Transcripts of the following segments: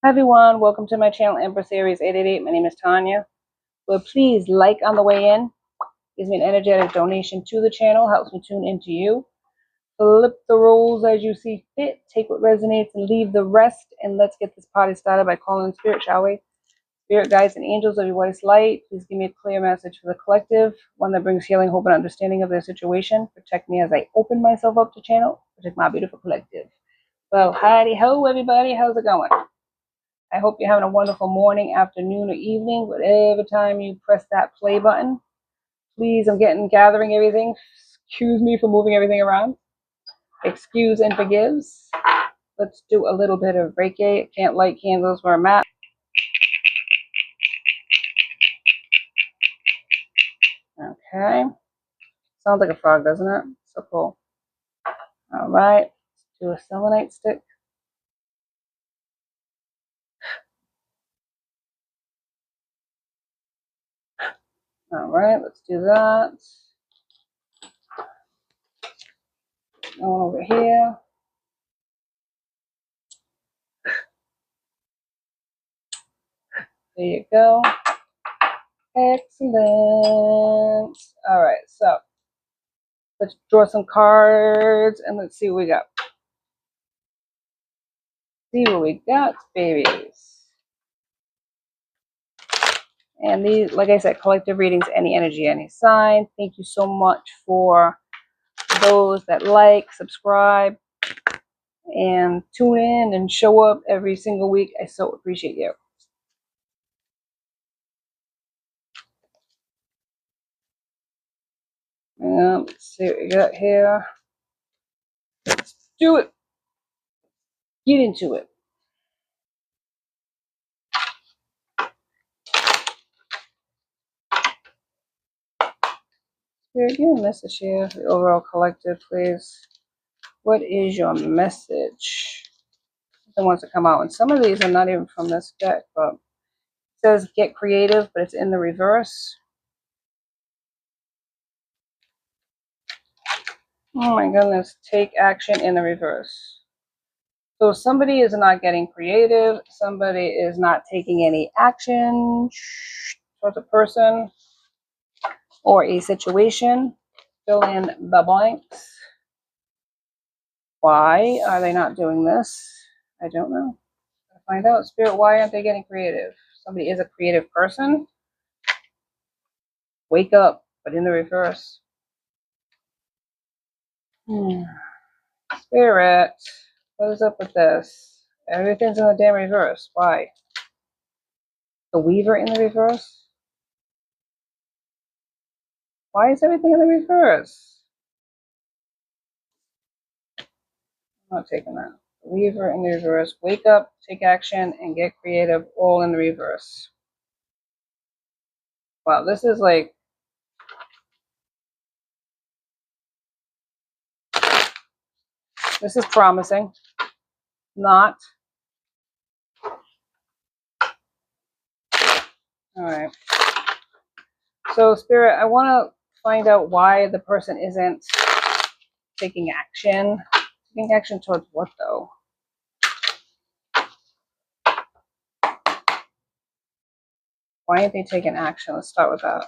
Hi everyone, welcome to my channel, Empress Aries 888. My name is Tanya. But please like on the way in. Gives me an energetic donation to the channel, helps me tune into you. Flip the roles as you see fit. Take what resonates and leave the rest. And let's get this party started by calling in spirit, shall we? Spirit guides and angels of your whitest light, please give me a clear message for the collective, one that brings healing, hope, and understanding of their situation. Protect me as I open myself up to channel. Protect my beautiful collective. Well, howdy ho, everybody. How's it going? I hope you're having a wonderful morning, afternoon, or evening, whatever time you press that play button. Please, I'm gathering everything. Excuse me for moving everything around. Excuse and forgives. Let's do a little bit of Reiki. I can't light candles where I'm at. Okay. Sounds like a frog, doesn't it? So cool. All right. Let's do a selenite stick. All right. Let's do that. Going over here. There you go. Excellent. All right. So let's draw some cards and let's see what we got. See what we got, babies. And these, like I said, collective readings, any energy, any sign. Thank you so much for those that like, subscribe, and tune in and show up every single week. I so appreciate you. Let's see what we got here. Let's do it. Get into it. Spirit, give me a message here for the overall collective, please. What is your message? The ones that come out. And some of these are not even from this deck, but it says get creative, but it's in the reverse. Oh my goodness, take action in the reverse. So somebody is not getting creative. Somebody is not taking any action towards a person or a situation. Fill in the blanks. Why are they not doing this? I don't know. I'll find out. Spirit, why aren't they getting creative? Somebody is a creative person. Wake up, but in the reverse. Spirit, what is up with this? Everything's in the damn reverse. Why? The Weaver in the reverse? Why is everything in the reverse? I'm not taking that. The Weaver in the reverse. Wake up, take action, and get creative, all in the reverse. Wow, this is like... This is promising. Not. All right. So, Spirit, I want to find out why the person isn't taking action. Taking action towards what, though? Why aren't they taking action? Let's start with that.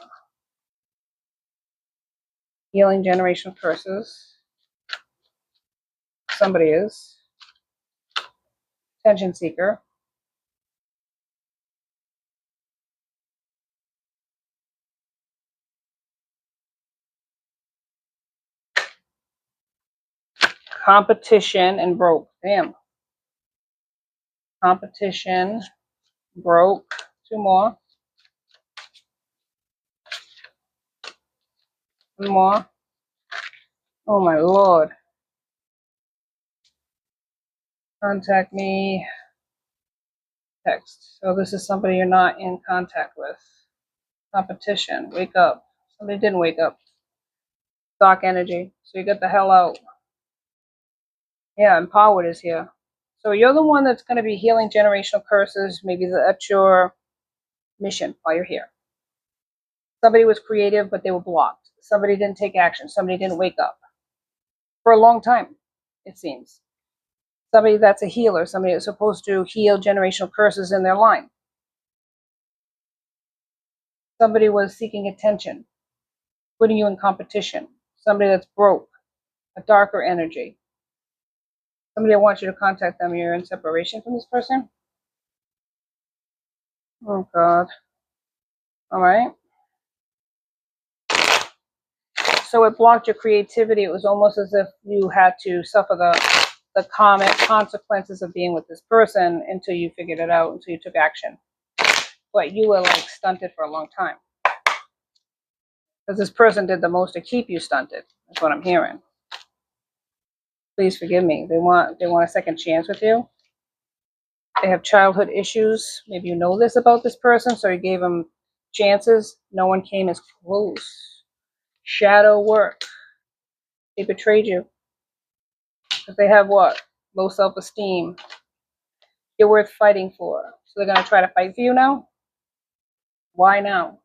Healing generational curses. Somebody is. Attention seeker. Competition and broke. Damn. Competition, broke. Two more. One more. Oh my lord. Contact me. Text. So this is somebody you're not in contact with. Competition. Wake up. Somebody didn't wake up. Dark energy. So you get the hell out. Yeah, empowered is here. So you're the one that's going to be healing generational curses. Maybe that's your mission while you're here. Somebody was creative, but they were blocked. Somebody didn't take action. Somebody didn't wake up. For a long time, it seems. Somebody that's a healer, somebody that's supposed to heal generational curses in their line. Somebody was seeking attention, putting you in competition. Somebody that's broke, a darker energy. Somebody that wants you to contact them, you're in separation from this person. Oh, God. All right. So it blocked your creativity. It was almost as if you had to suffer the karmic consequences of being with this person until you figured it out, until you took action. But you were like stunted for a long time. Because this person did the most to keep you stunted. That's what I'm hearing. Please forgive me. They want a second chance with you. They have childhood issues. Maybe you know this about this person, so you gave them chances. No one came as close. Shadow work. They betrayed you. Because they have what? Low self-esteem. You're worth fighting for. So they're going to try to fight for you now? Why now?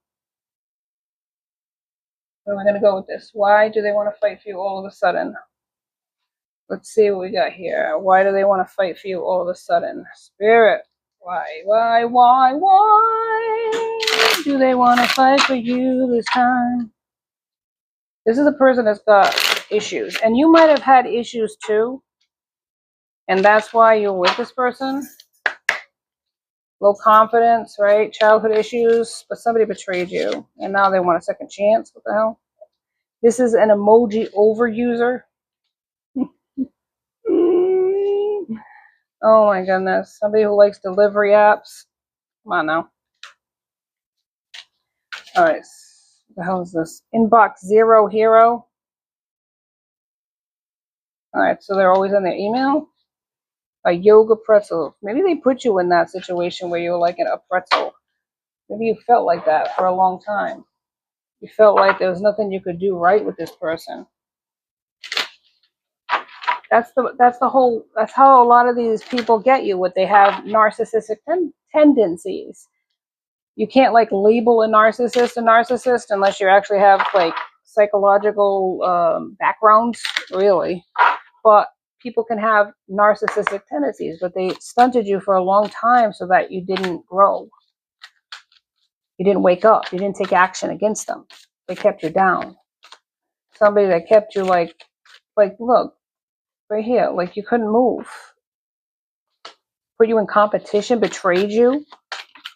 Where am I going to go with this? Why do they want to fight for you all of a sudden? Let's see what we got here. Why do they want to fight for you all of a sudden? Spirit. Why do they want to fight for you this time? This is a person that's got issues. And you might have had issues too. And that's why you're with this person. Low confidence, right? Childhood issues. But somebody betrayed you. And now they want a second chance. What the hell? This is an emoji overuser. Oh my goodness. Somebody who likes delivery apps. Come on now. All right. What the hell is this? Inbox Zero Hero. All right. So they're always on their email. A yoga pretzel. Maybe they put you in that situation where you were like a pretzel. Maybe you felt like that for a long time. You felt like there was nothing you could do right with this person. That's how a lot of these people get you. What they have narcissistic tendencies. You can't like label a narcissist unless you actually have like psychological backgrounds, really. But people can have narcissistic tendencies, but they stunted you for a long time so that you didn't grow. You didn't wake up. You didn't take action against them. They kept you down. Somebody that kept you like look, right here, like you couldn't move. Put you in competition, betrayed you.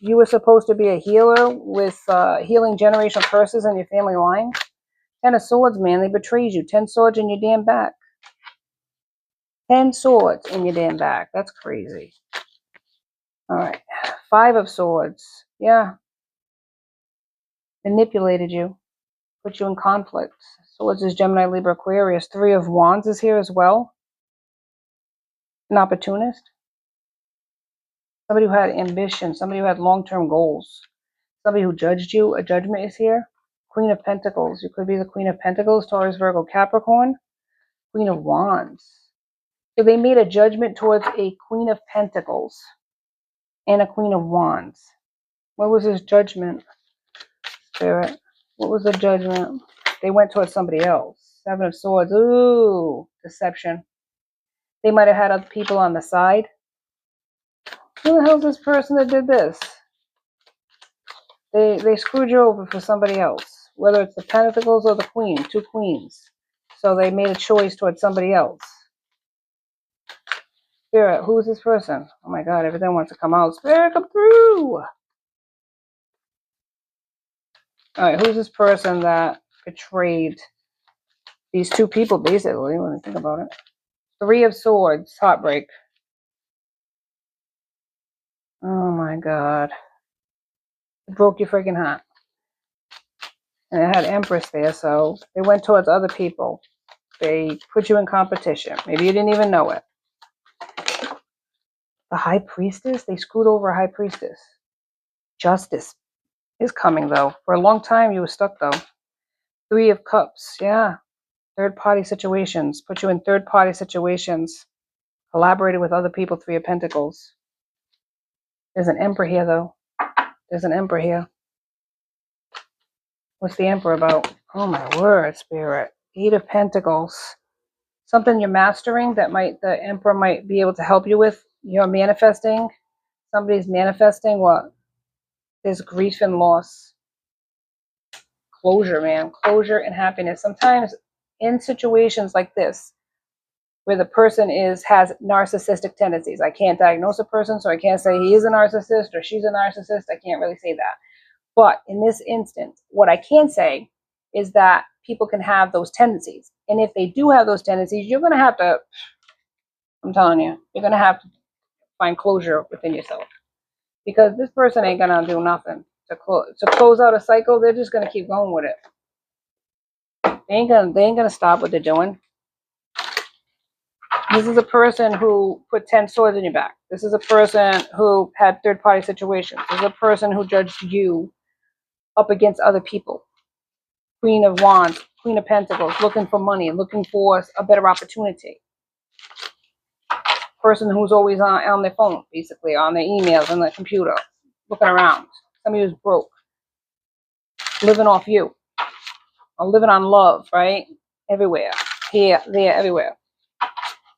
You were supposed to be a healer with healing generational curses in your family line. 10 of Swords, man, they betrayed you. 10 swords in your damn back. 10 swords in your damn back. That's crazy. All right. 5 of Swords. Yeah. Manipulated you. Put you in conflict. Swords is Gemini, Libra, Aquarius. 3 of Wands is here as well. An opportunist. Somebody who had ambition. Somebody who had long-term goals. Somebody who judged you. A judgment is here. Queen of Pentacles. You could be the Queen of Pentacles, Taurus, Virgo, Capricorn. Queen of Wands. So they made a judgment towards a Queen of Pentacles and a Queen of Wands. What was his judgment, Spirit? What was the judgment? They went towards somebody else. 7 of Swords. Ooh, deception. They might have had other people on the side. Who the hell is this person that did this? They screwed you over for somebody else. Whether it's the Pentacles or the Queen. 2 queens. So they made a choice towards somebody else. Spirit, who is this person? Oh my God, everything wants to come out. Spirit, come through! Alright, who's this person that betrayed these 2 people, basically, when I think about it? 3 of Swords, heartbreak. Oh my God. It broke your freaking heart. And it had Empress there, so they went towards other people. They put you in competition. Maybe you didn't even know it. The High Priestess? They screwed over a High Priestess. Justice is coming, though. For a long time, you were stuck, though. 3 of Cups, yeah. Third-party situations. Put you in third-party situations. Collaborated with other people. 3 of Pentacles. There's an Emperor here, though. There's an Emperor here. What's the Emperor about? Oh, my word, Spirit. 8 of Pentacles. something you're mastering that the Emperor might be able to help you with. You're manifesting. Somebody's manifesting what? There's grief and loss. Closure, man. Closure and happiness. Sometimes in situations like this, where the person has narcissistic tendencies. I can't diagnose a person, so I can't say he is a narcissist or she's a narcissist. I can't really say that. But in this instance, what I can say is that people can have those tendencies. And if they do have those tendencies, you're going to have to, I'm telling you, you're going to have to find closure within yourself. Because this person ain't going to do nothing to close out a cycle. They're just going to keep going with it. They ain't gonna stop what they're doing. This is a person who put 10 swords in your back. This is a person who had third-party situations. This is a person who judged you up against other people. Queen of Wands, Queen of Pentacles, looking for money, looking for a better opportunity. Person who's always on their phone, basically, on their emails, on their computer, looking around. Somebody who's broke, living off you, or living on love, right? Everywhere, here, there, everywhere.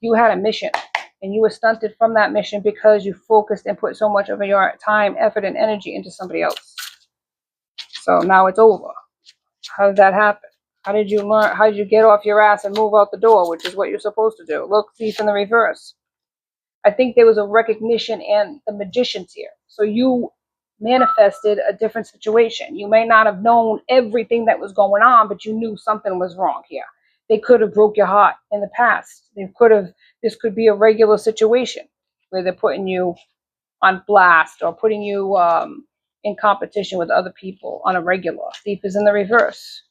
You had a mission, and you were stunted from that mission because you focused and put so much of your time, effort, and energy into somebody else. So now it's over. How did that happen? How did you learn? How did you get off your ass and move out the door, which is what you're supposed to do? Look, thief in the reverse. I think there was a recognition and the magician's here. So you manifested a different situation. You may not have known everything that was going on, but you knew something was wrong here. They could have broke your heart in the past. This could be a regular situation where they're putting you on blast or putting you in competition with other people on a regular. Thief is in the reverse.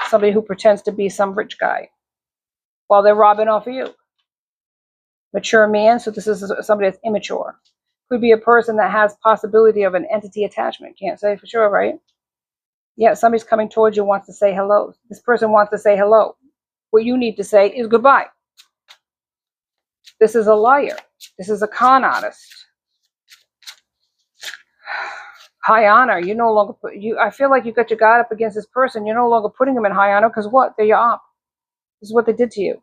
Somebody who pretends to be some rich guy while they're robbing off of you. Mature man, so this is somebody that's immature. Could be a person that has possibility of an entity attachment. Can't say for sure, right? Yeah, somebody's coming towards you, wants to say hello. This person wants to say hello. What you need to say is goodbye. This is a liar. This is a con artist. High honor. You no longer I feel like you got your guard up against this person. You're no longer putting them in high honor because what? They're your op. This is what they did to you.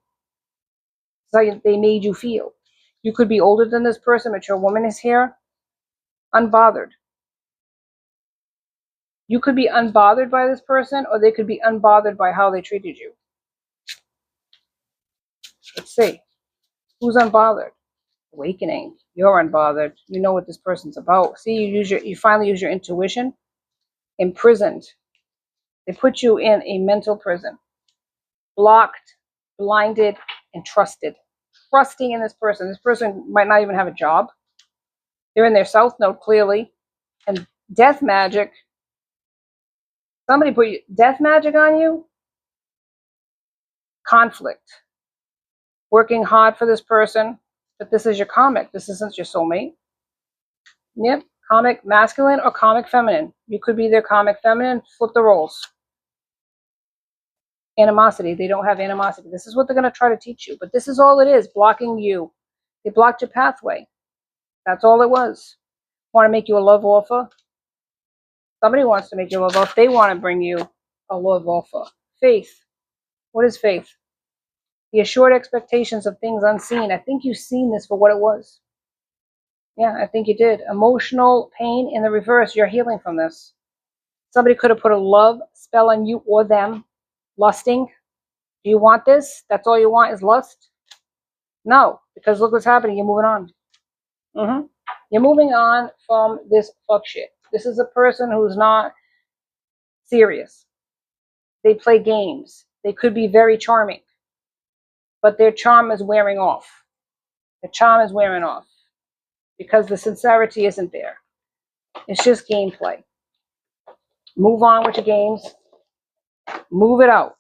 This is how they made you feel. You could be older than this person, mature woman is here, unbothered. You could be unbothered by this person, or they could be unbothered by how they treated you. Let's see. Who's unbothered? Awakening. You're unbothered. You know what this person's about. See, you finally use your intuition. Imprisoned. They put you in a mental prison. Blocked, blinded, and trusted. Trusting in this person. This person might not even have a job. They're in their south node clearly. And death magic. Somebody put death magic on you. Conflict. Working hard for this person. But this is your karmic. This isn't your soulmate. Yep. Karmic masculine or karmic feminine. You could be their karmic feminine. Flip the roles. Animosity. They don't have animosity. This is what they're going to try to teach you. But this is all it is. Blocking you. They blocked your pathway. That's all it was. Want to make you a love offer? Somebody wants to make you a love offer. They want to bring you a love offer. Faith. What is faith? The assured expectations of things unseen. I think you've seen this for what it was. Yeah, I think you did. Emotional pain in the reverse. You're healing from this. Somebody could have put a love spell on you or them. Lusting. Do you want this? That's all you want is lust? No, because look what's happening. You're moving on. You're moving on from this fuck shit. This is a person who's not serious. They play games. They could be very charming. But their charm is wearing off. The charm is wearing off. Because the sincerity isn't there. It's just gameplay. Move on with your games. Move it out.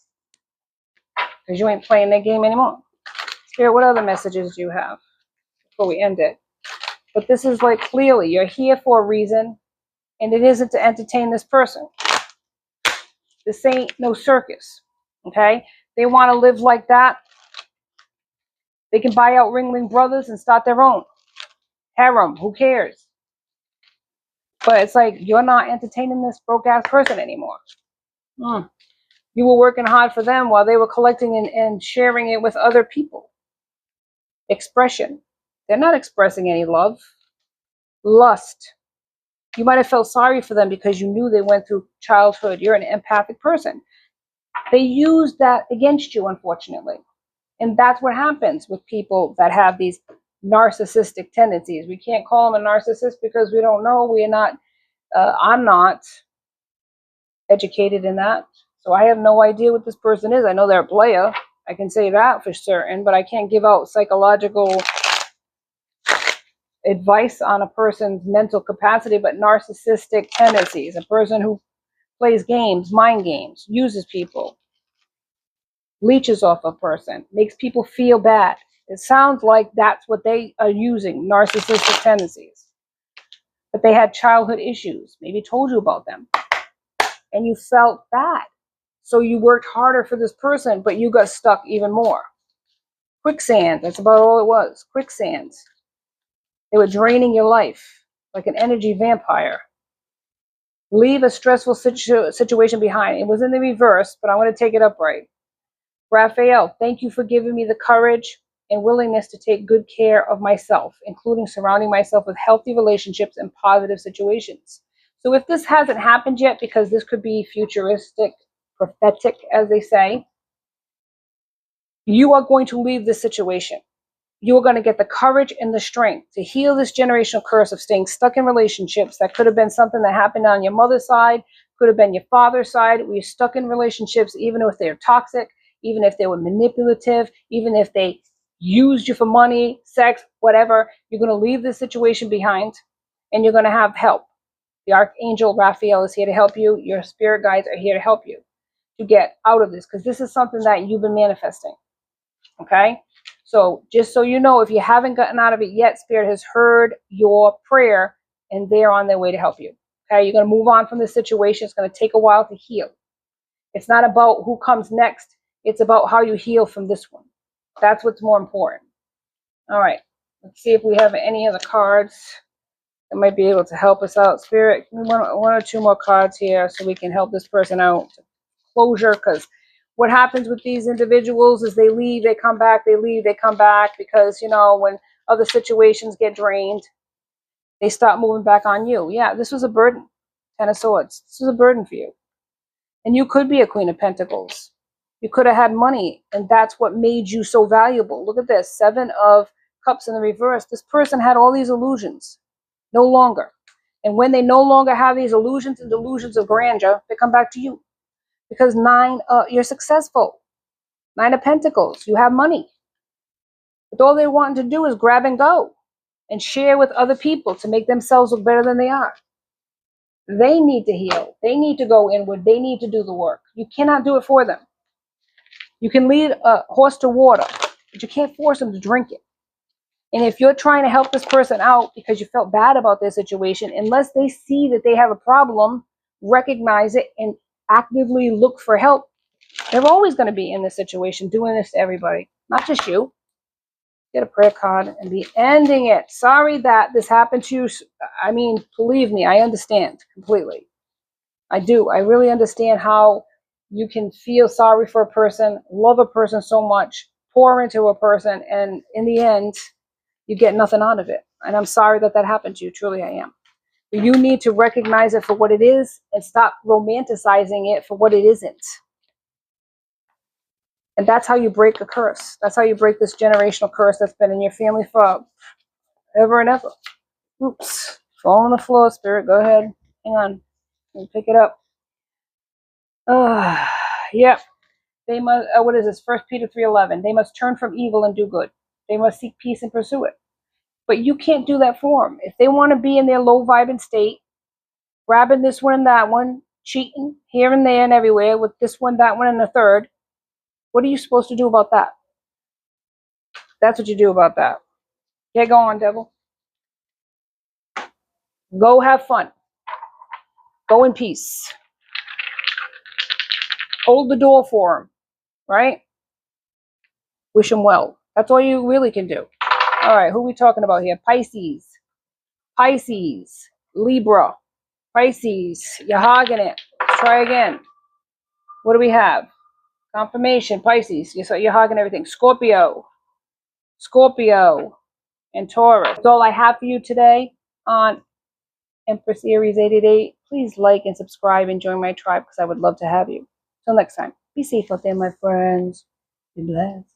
Because you ain't playing that game anymore. Spirit, what other messages do you have before we end it? But this is like clearly, you're here for a reason. And it isn't to entertain this person. This ain't no circus. Okay? They want to live like that. They can buy out Ringling Brothers and start their own. Harem. Who cares? But it's like, you're not entertaining this broke ass person anymore. You were working hard for them while they were collecting and sharing it with other people. Expression. They're not expressing any love. Lust. You might have felt sorry for them because you knew they went through childhood. You're an empathic person. They use that against you, unfortunately. And that's what happens with people that have these narcissistic tendencies. We can't call them a narcissist because we don't know. We are not, I'm not educated in that. So I have no idea what this person is. I know they're a player. I can say that for certain, but I can't give out psychological advice on a person's mental capacity. But narcissistic tendencies, a person who plays games, mind games, uses people, leeches off a person, makes people feel bad. It sounds like that's what they are using, narcissistic tendencies. But they had childhood issues, maybe told you about them, and you felt bad. So you worked harder for this person, but you got stuck even more. Quicksand, that's about all it was. Quicksand. They were draining your life like an energy vampire. Leave a stressful situation behind. It was in the reverse, but I want to take it upright. Raphael, thank you for giving me the courage and willingness to take good care of myself, including surrounding myself with healthy relationships and positive situations. So if this hasn't happened yet, because this could be futuristic, prophetic, as they say, you are going to leave this situation. You are going to get the courage and the strength to heal this generational curse of staying stuck in relationships. That could have been something that happened on your mother's side, could have been your father's side, where you're stuck in relationships, even if they're toxic, even if they were manipulative, even if they used you for money, sex, whatever. You're going to leave this situation behind, and you're going to have help. The Archangel Raphael is here to help you. Your spirit guides are here to help you to get out of this, because this is something that you've been manifesting. Okay? So just so you know, if you haven't gotten out of it yet, Spirit has heard your prayer and they're on their way to help you. Okay, you're going to move on from this situation. It's going to take a while to heal. It's not about who comes next. It's about how you heal from this one. That's what's more important. All right, let's see if we have any other cards that might be able to help us out. Spirit, give me one or two more cards here so we can help this person out. Closure, because what happens with these individuals is they leave, they come back, they leave, they come back, because, you know, when other situations get drained, they start moving back on you. Yeah, this was a burden. Ten of Swords. This was a burden for you. And you could be a Queen of Pentacles. You could have had money, and that's what made you so valuable. Look at this. Seven of Cups in the reverse. This person had all these illusions. No longer. And when they no longer have these illusions and delusions of grandeur, they come back to you. Because you're successful. Nine of Pentacles, you have money. But all they want to do is grab and go and share with other people to make themselves look better than they are. They need to heal. They need to go inward. They need to do the work. You cannot do it for them. You can lead a horse to water, but you can't force them to drink it. And if you're trying to help this person out because you felt bad about their situation, unless they see that they have a problem, recognize it, and actively look for help, they're always going to be in this situation doing this to everybody, not just you. Get a prayer card and be ending it. Sorry that this happened to you. I mean, believe me, I understand completely. I do. I really understand how you can feel sorry for a person, love a person so much, pour into a person, and in the end, you get nothing out of it. And I'm sorry that that happened to you. Truly, I am. But you need to recognize it for what it is and stop romanticizing it for what it isn't. And that's how you break a curse. That's how you break this generational curse that's been in your family for ever and ever. Oops. Fall on the floor, Spirit. Go ahead. Hang on. Let me pick it up. Yep. They must, what is this? 1 Peter 3:11. They must turn from evil and do good. They must seek peace and pursue it. But you can't do that for them. If they want to be in their low vibing state, grabbing this one and that one, cheating here and there and everywhere with this one, that one, and the third, what are you supposed to do about that? That's what you do about that. Get going, devil. Go have fun. Go in peace. Hold the door for them, right? Wish them well. That's all you really can do. All right, who are we talking about here? Pisces. Pisces. Libra. Pisces. You're hogging it. Let's try again. What do we have? Confirmation, Pisces. You're hugging everything. Scorpio, and Taurus. That's all I have for you today on Empress Aries 888. Please like and subscribe and join my tribe because I would love to have you. Till next time, be safe out there, my friends. Be blessed.